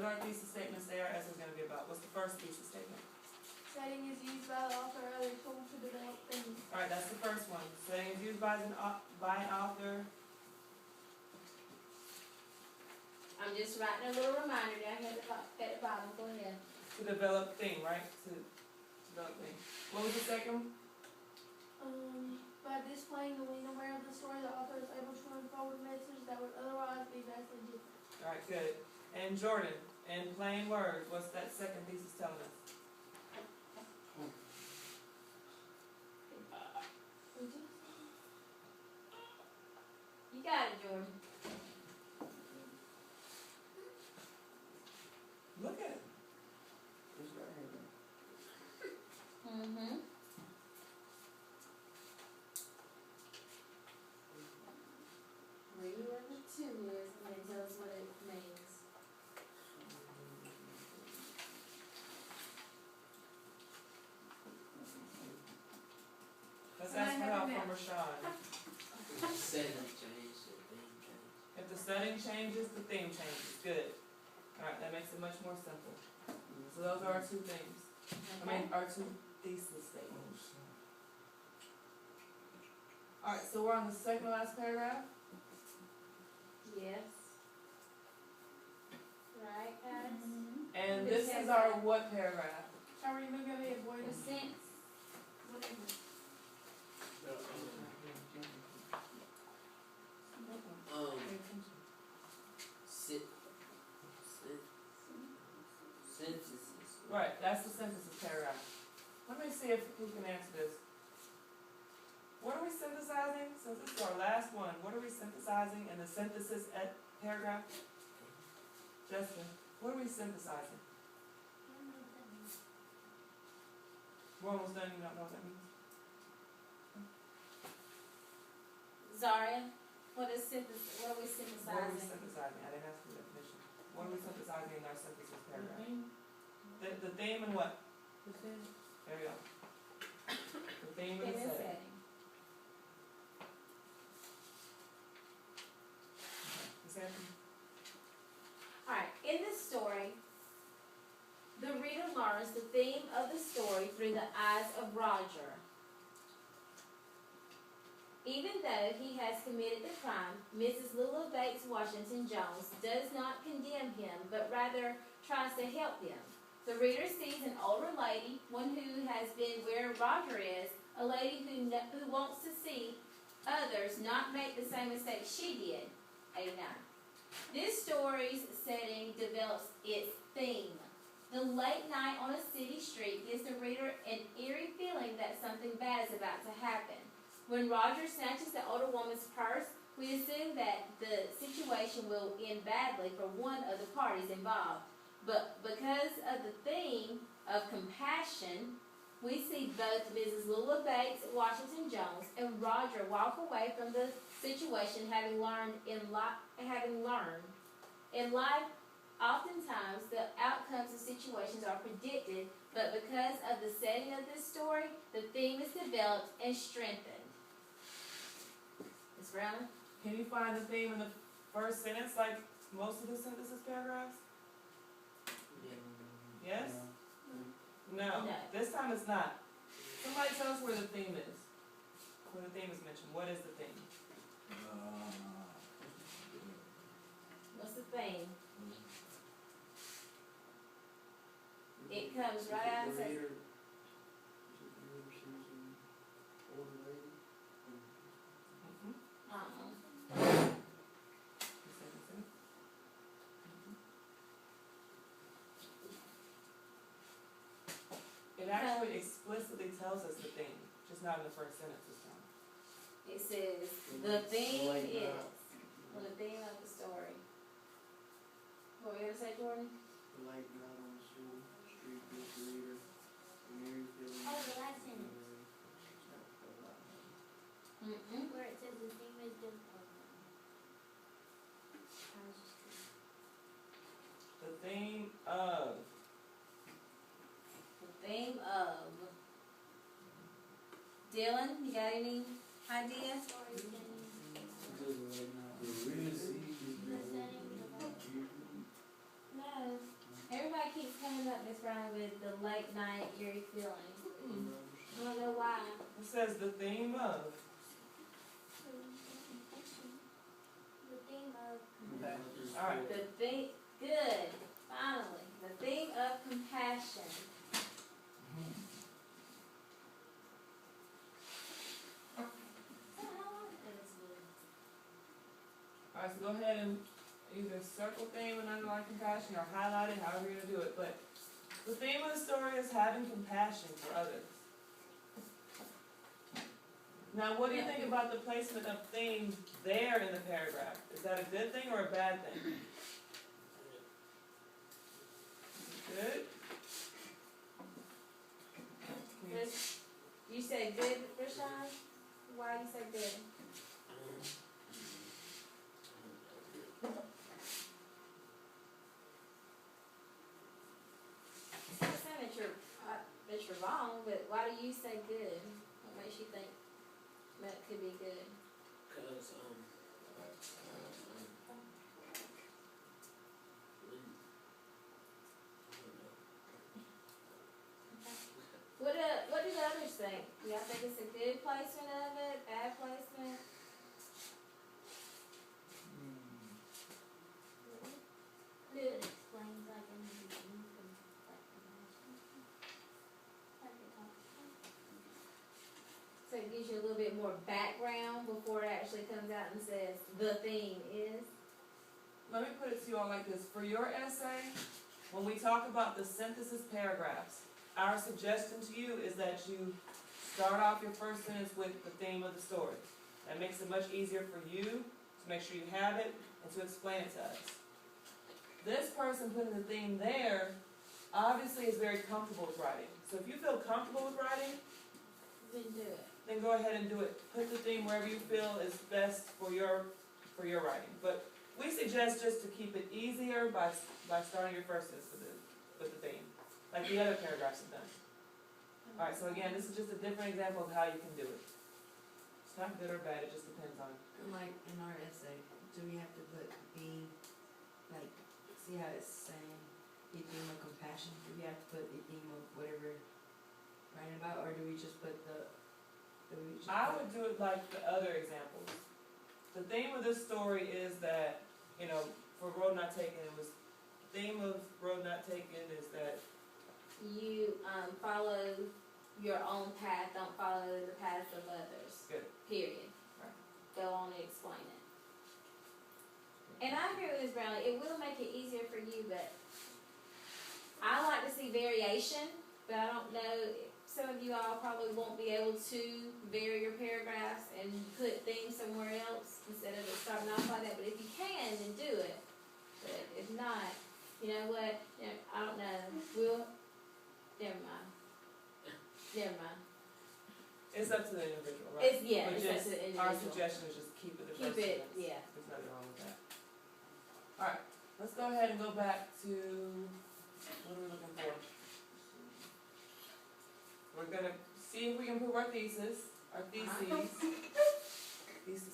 What are thesis statements there as it's gonna be about? What's the first thesis statement? Setting is used by the author or other tool to develop things. Alright, that's the first one. Setting is used by an author. I'm just writing a little reminder down here at the bottom, go ahead. To develop thing, right? To develop thing. What was the second? By displaying the lean aware of the story, the author is able to unfold a message that would otherwise be vastly different. Alright, good. And Jordan, in plain words, what's that second thesis telling us? You got it, Jordan. Look at it. Mm-hmm. Read what the two is and then tell us what it means. Let's ask for help from Rashad. Setting change, the theme change. If the setting changes, the theme changes. Good. Alright, that makes it much more simple. So those are our two things. I mean, our two thesis statements. Alright, so we're on the second to last paragraph. Yes. Right, guys? And this is our what paragraph? Sorry, maybe go ahead, boy. The sense. Whatever. Synthesis. Right, that's the synthesis paragraph. Let me see if we can answer this. What are we synthesizing? Since this is our last one, what are we synthesizing in the synthesis at paragraph? Jessica, what are we synthesizing? We're almost done, you don't know what that means? Zaria, what is what are we What are we synthesizing? synthesizing? I didn't ask for the definition. What are we synthesizing in our synthesis paragraph? The theme and what? There we go. The theme and the setting. setting. Miss Anthony? Alright, in this story, the reader learns the theme of the story through the eyes of Roger. Even though he has committed the crime, Mrs. Lula Bates Washington Jones does not condemn him, but rather tries to help him. The reader sees an older lady, one who has been where Roger is, a lady who wants to see others not make the same mistake she did. 89. This story's setting develops its theme. The late night on a city street gives the reader an eerie feeling that something bad is about to happen. When Roger snatches the older woman's purse, we assume that the situation will end badly for one of the parties involved. But because of the theme of compassion, we see both Mrs. Lula Bates Washington Jones and Roger walk away from the situation having learned in life. Oftentimes, the outcomes of situations are predicted, but because of the setting of this story, the theme is developed and strengthened. Ms. Brown? Can you find the theme in the first sentence like most of the synthesis paragraphs? Yes? No. No. This time it's not. Somebody tell us where the theme is. Where the theme is mentioned. What is the theme? What's the theme? It comes right out and says, It actually explicitly tells us the theme, just not in the first sentence this time. it says, the theme is, well, the theme of the story. What were you going to say, Jordan? The light not on the street with the reader, the Mary feeling. Oh, the last sentence, Mm-mm. where it says the theme is difficult. The theme of. The theme of. Dylan, you got any ideas? Story setting, The reader sees the setting, the No. with the late night eerie feeling. Mm. I don't know why. It says the theme of. The theme of Okay. All right. The theme, good, finally. The theme of compassion. Alright, so go ahead and either circle theme and underline compassion or highlight it, however you're gonna do it, but the theme of the story is having compassion for others. Now, what do you think about the placement of theme there in the paragraph? Is that a good thing or a bad thing? Good? Chris, you said good, Rashawn? Why you said good? It's not saying that you're wrong, but why do you say good? What makes you think that could be good? Cause, What do the others think? Do y'all think it's a good placement of it, bad placement? it explains like in the beginning from like compassion. Like it talks. So it gives you a little bit more background before it actually comes out and says the theme is. Let me put it to you all like this. For your essay, when we talk about the synthesis paragraphs, our suggestion to you is that you start off your first sentence with the theme of the story. That makes it much easier for you to make sure you have it and to explain it to us. This person putting the theme there obviously is very comfortable with writing. So if you feel comfortable with writing, Then do it. then go ahead and do it. Put the theme wherever you feel is best for your writing. But we suggest just to keep it easier by starting your first sentence with the theme, like the other paragraphs have done. All right, so again, this is just a different example of how you can do it. It's not good or bad, it just depends on. Like in our essay, do we have to put the, like, see how it's saying, the theme of compassion? Do we have to put the theme of whatever writing about, or do we just put the, I would do it like the other examples. The theme of this story is that, you know, for Road Not Taken, it was, the theme of Road Not Taken is that, You follow your own path, don't follow the paths of others. Good. Period. Right. Go on and explain it. And I agree with Ms. Brownlee, it will make it easier for you, but I like to see variation, but I don't know, some of you all probably won't be able to vary your paragraphs and put things somewhere else instead of it starting off like that, but if you can, then do it. But if not, you know what, I don't know, never mind. Never mind. it's up to the individual, right? It's, yeah, But it's up just to the our individual. suggestion is just keep it the Keep first it, sentence. yeah. There's nothing wrong with that. Alright, let's go ahead and go back to, what are we looking for? We're gonna see if we can prove our thesis, our theses. Theses.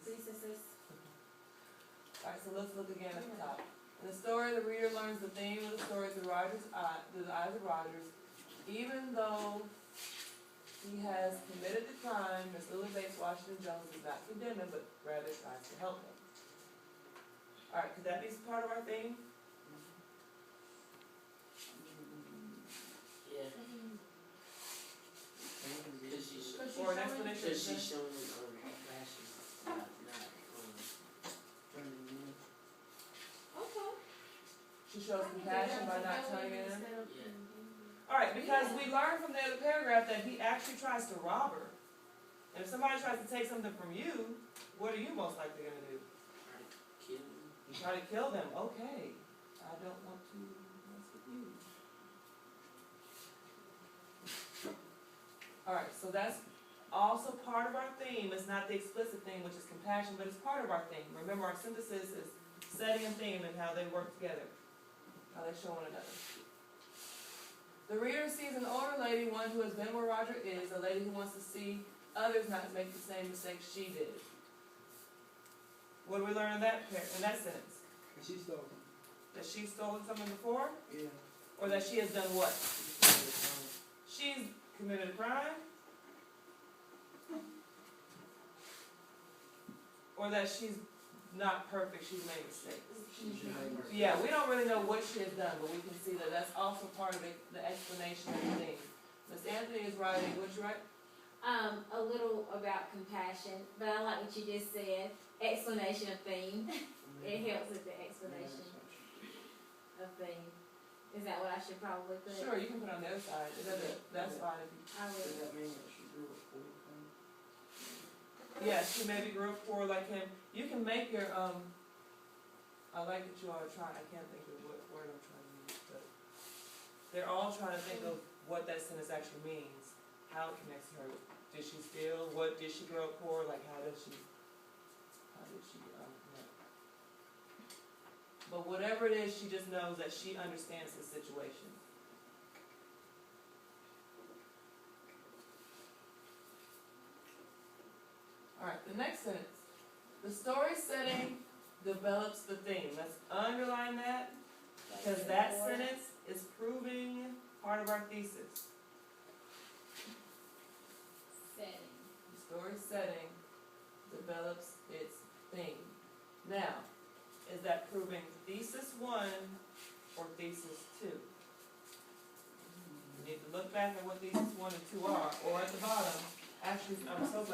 Thesis. Alright, so let's look again at the top. In the story, the reader learns the theme of the story through the eyes of Rogers. Even though he has committed the crime, Miss Lily Bates Washington Jones does not condemn him, but rather tries to help him. Alright, could that be part of our theme? yeah, cause she's, Or an explanation? cause she's showing, compassion, not, Turning in. Okay. She shows compassion by not turning in. yeah. Alright, because we learned from the other paragraph that he actually tries to rob her. And if somebody tries to take something from you, what are you most likely gonna do? Kill me. You try to kill them, okay. I don't want to mess with you. Alright, so that's also part of our theme. It's not the explicit theme, which is compassion, but it's part of our theme. Remember, our synthesis is setting and theme and how they work together, how they show one another. The reader sees an older lady, one who has been where Roger is, a lady who wants to see others not make the same mistakes she did. What do we learn in that sentence? And she stole them. That she's stolen something before? Yeah. Or that she has done what? She's committed a crime? Or that she's not perfect, she's made mistakes? Yeah, we don't really know what she has done, but we can see that that's also part of the explanation of the thing. Miss Anthony is writing, what'd you write? A little about compassion, but I like what you just said, explanation of theme. It helps with the explanation of theme. Is that what I should probably put? Sure, you can put it on the other side, that's fine if you. I Does will. that mean that she grew up poor? Yeah, she maybe grew up poor like him. You can make your, I like that you all are trying, I can't think of what word I'm trying to use, but they're all trying to think of what that sentence actually means, how it connects to her. Did she steal? What, did she grow up poor? Like, how did she, connect? But whatever it is, she just knows that she understands the situation. Alright, the next sentence. The story setting develops the theme. Let's underline that, because that sentence is proving part of our thesis. Setting. The story setting develops its theme. Now, is that proving thesis 1 or thesis 2? You need to look back at what thesis 1 and 2 are, or at the bottom. Actually, I'm so glad